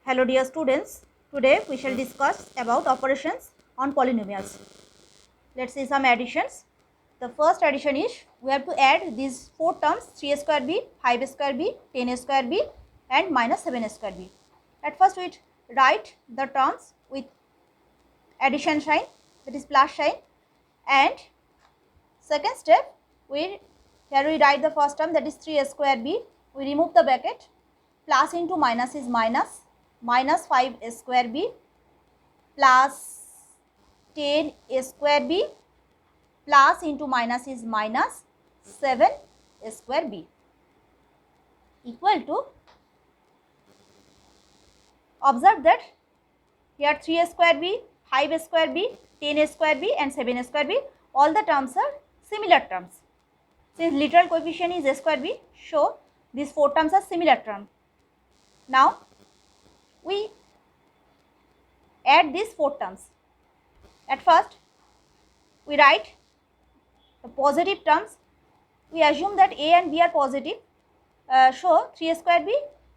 Hello dear students, today we shall discuss about operations on polynomials. Let's see some additions. The first addition is we have to add these four terms 3 square b, 5 square b, 10 square b and minus 7 square b. At first we write the terms with addition sign, that is plus sign, and second step here we write the first term, that is 3 square b. We remove the bracket, plus into minus is minus, minus 5 square b plus 10 square b plus into minus is minus 7 square b equal to, observe that here 3 square b, 5 square b, 10 square b and 7 square b, all the terms are similar terms. Since literal coefficient is a square b, so these four terms are similar terms. Now we add these four terms. At first we write the positive terms. We assume that a and b are positive, so 3 square b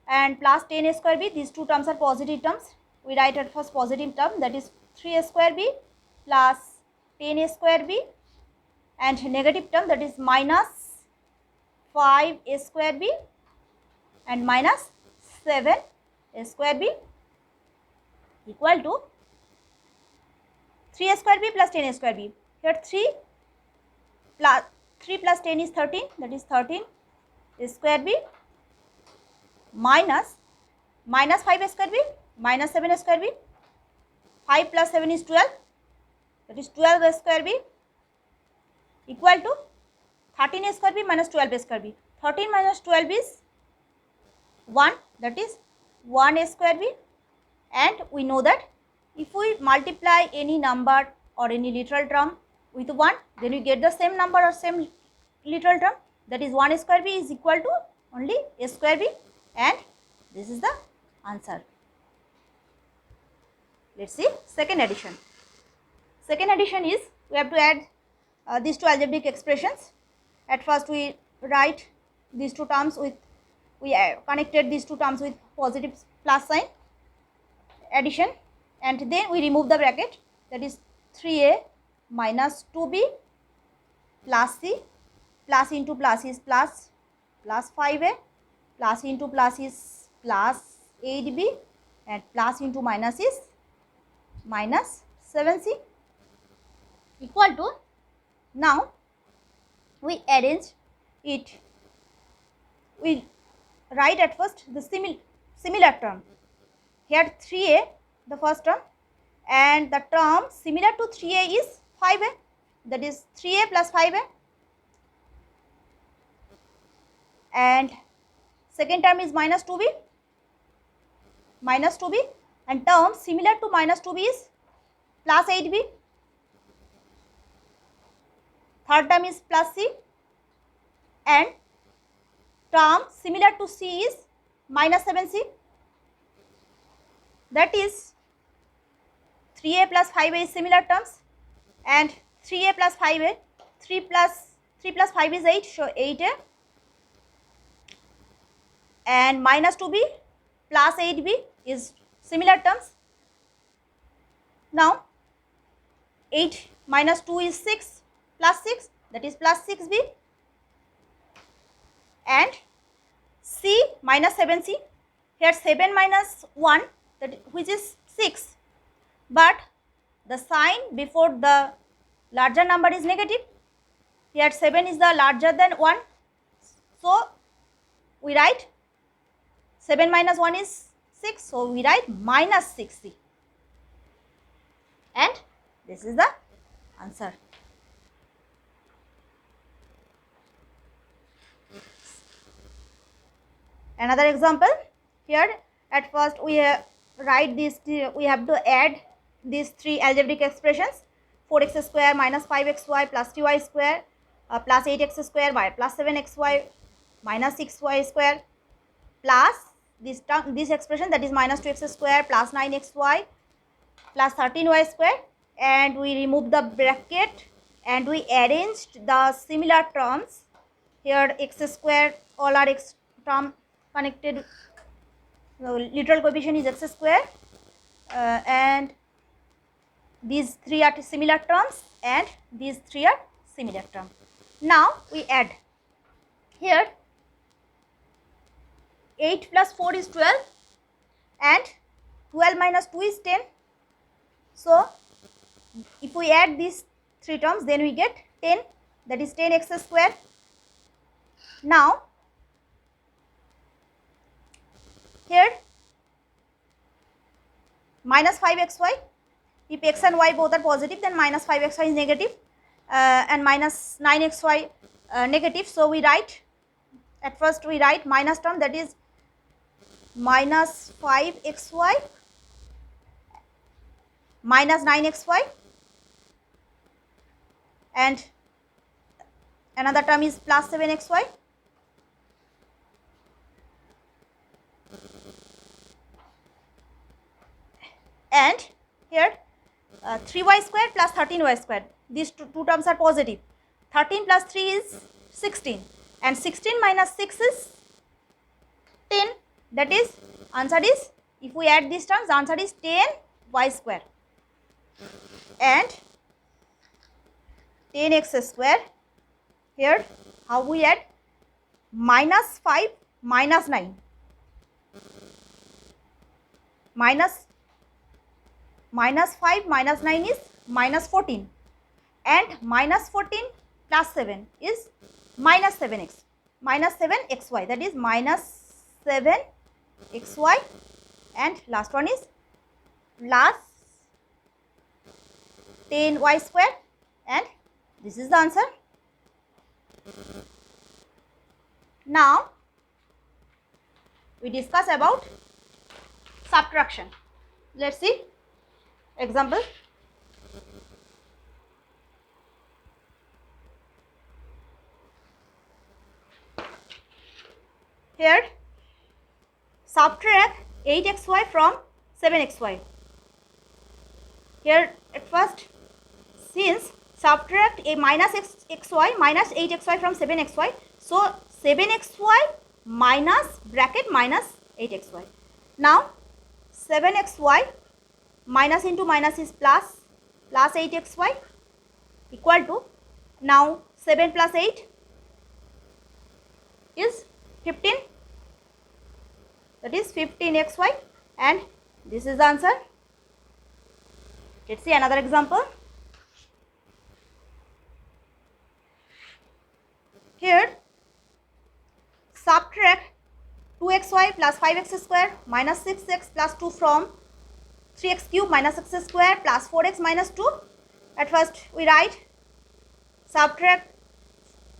and plus 10 square b, these two terms are positive terms. We write at first positive term, that is 3 square b plus 10 square b, and negative term, that is minus 5 square b and minus 7 square b equal to 3 square b plus 10 square b. Here 3 plus 10 is 13, that is 13 square b minus 5 square b minus 7 square b. 5 plus 7 is 12, that is 12 square b equal to 13 square b minus 12 square b. 13 minus 12 is 1, that is 1 square b, and we know that if we multiply any number or any literal term with 1, then we get the same number or same literal term, that is 1 square b is equal to only a square b, and this is the answer. Let's see second addition. Second addition is we have to add these two algebraic expressions. At first we write these two terms with, we connected these two terms with positive plus sign, addition, and then we remove the bracket, that is 3a minus 2b plus c, plus into plus is plus, plus 5a, plus into plus is plus 8b, and plus into minus is minus 7c equal to, now we arrange it. We write at first the similar term. Here 3a the first term, and the term similar to 3a is 5a, that is 3a plus 5a, and second term is minus 2b, and term similar to minus 2b is plus 8b, third term is plus c, and term similar to c is minus 7c, that is 3a plus 5a is similar terms, and 3a plus 5a, 3 plus 5 is 8, so 8a, and minus 2b plus 8b is similar terms. Now 8 minus 2 is 6 plus 6, that is plus 6b, and c minus 7c. Here 7 minus 1, that which is 6, but the sign before the larger number is negative. Here 7 is the larger than 1, so we write 7 minus 1 is 6, so we write minus 6c, and this is the answer. Another example, here at first we write this, we have to add these three algebraic expressions, 4x square minus 5xy plus 2y square plus 8x square by plus 7xy minus 6y square plus this expression, that is minus 2x square plus 9xy plus 13y square, and we remove the bracket and we arranged the similar terms. Here x square, all are x term connected literal coefficient is x square, and these three are similar terms and these three are similar terms. Now we add. Here 8 plus 4 is 12 and 12 minus 2 is 10. So if we add these three terms, then we get 10, that is 10x square. Now here minus 5xy, if x and y both are positive, then minus 5xy is negative, and minus 9xy negative. So we write, at first we write minus term, that is minus 5xy minus 9xy, and another term is plus 7xy. And here 3y square plus 13y square, these two terms are positive. 13 plus 3 is 16 and 16 minus 6 is 10, that is answer is, if we add these terms, the answer is 10y square. And 10x square, here how we add, minus 5 minus 9, minus 5 minus 9 is minus 14, and minus 14 plus 7 is minus 7x, minus 7xy, that is minus 7xy, and last one is plus 10y square, and this is the answer. Now we discuss about subtraction. Let's see example. Here subtract 8xy from 7xy. Here at first, since subtract a minus xy minus 8xy from 7xy, so 7xy minus bracket minus 8xy. Now 7xy minus into minus is plus 8xy equal to, now 7 plus 8 is 15, that is 15xy, and this is the answer. Let's see another example. Here subtract 2xy plus 5x square minus 6x plus 2 from 3x cube minus x square plus 4x minus 2. At first we write, subtract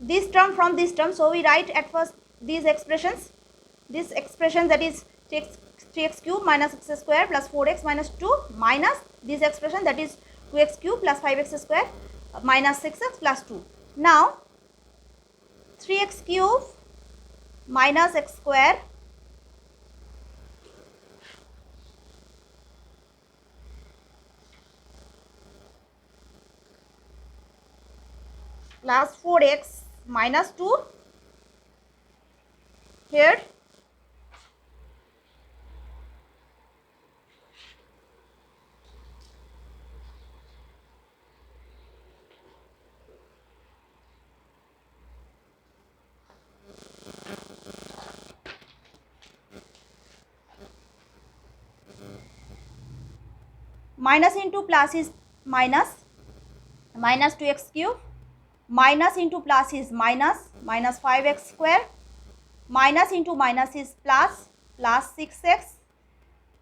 this term from this term, so we write at first these expressions, this expression, that is 3x cube minus x square plus 4x minus 2 minus this expression, that is 2x cube plus 5x square minus 6x plus 2. Now 3x cube minus x square plus 4x minus 2, here minus into plus is minus 2x cube, minus into plus is minus 5x square, minus into minus is plus 6x,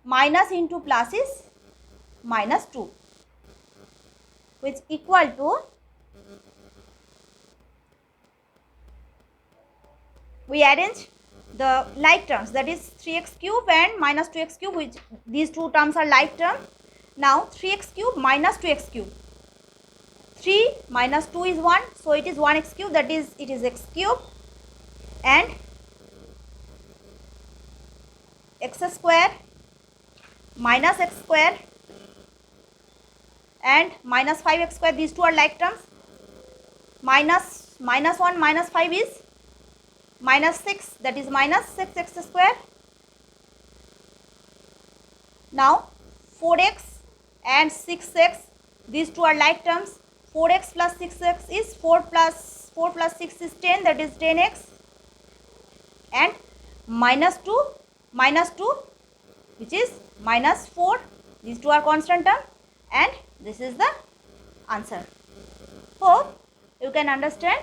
minus into plus is minus 2, which equal to, we arrange the like terms, that is 3x cube and minus 2x cube, which these two terms are like term. Now 3x cube minus 2x cube, 3 minus 2 is 1, so it is 1x cube, that is it is x cube, and x square minus x square and minus 5x square, these two are like terms. Minus 1 minus 5 is minus 6, that is minus 6x square, Now 4x and 6x, these two are like terms. 4x plus 6x is 4 plus 6 is 10, that is 10x, and minus 2 which is minus 4, these two are constant term, and this is the answer. Hope you can understand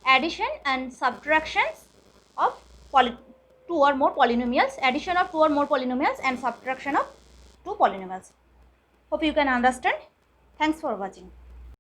addition and subtractions of two or more polynomials, addition of two or more polynomials and subtraction of two polynomials. Hope you can understand. Thanks for watching.